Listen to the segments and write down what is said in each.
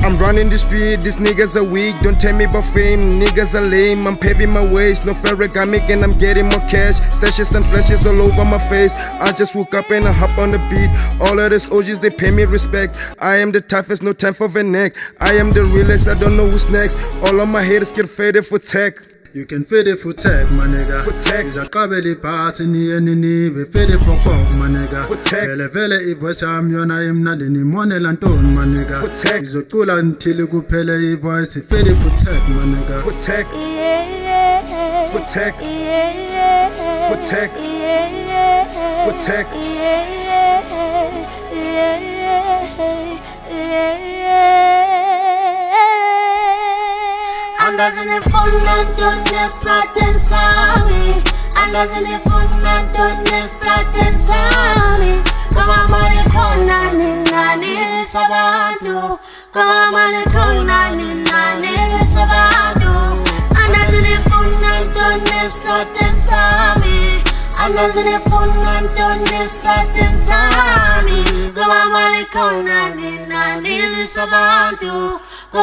I'm running the street, these niggas are weak. Don't tell me about fame, niggas are lame. I'm paving my ways, no ferragamic and I'm getting more cash. Stashes and flashes all over my face. I just woke up and I hop on the beat. All of these OGs, they pay me respect. I am the toughest, no time for the neck. I am the realest, I don't know who's next. All of my haters get faded for tech. You can fit it for tech, my nigga. For tech. Is a kabeli party ni enini. We fit it for cock, my nigga. For tech. Vele ivoice amyona imnadini mone lanton, my nigga. For tech. Izotula until kupele ivoice. Fit it for tech, my nigga. For tech. For tech. For tech. For tech. Anders in the fundament, Estratene Sami. Anders in the fundament, Estratene Sami. Kama mani kona nini sabado. Kama mani kona nini sabado. Anders in the fundament, Estratene Sami. Anders in the fundament, Estratene Sami. Kama mani kona nini sabado. So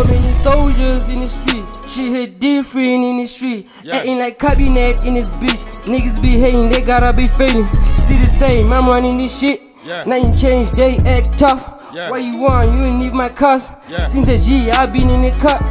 many soldiers in the street, shit hit different in the street. Acting like cabinet in this bitch. Niggas be hating, they gotta be fading. Still the same, I'm running this shit. Nothing changed, they act tough. What you want, you ain't need my cuss. Since a G, I been in the cup.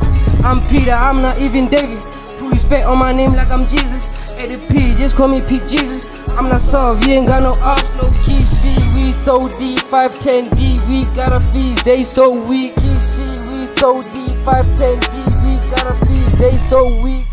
I'm Peter, I'm not even David. Put respect on my name like I'm Jesus. At the P, just call me Pete Jesus. I'm not soft, you ain't got no ops, no key shit. We so deep, 510D, we got a fees, they so weak. Key shit, we so deep, 510D, we got a fees, they so weak.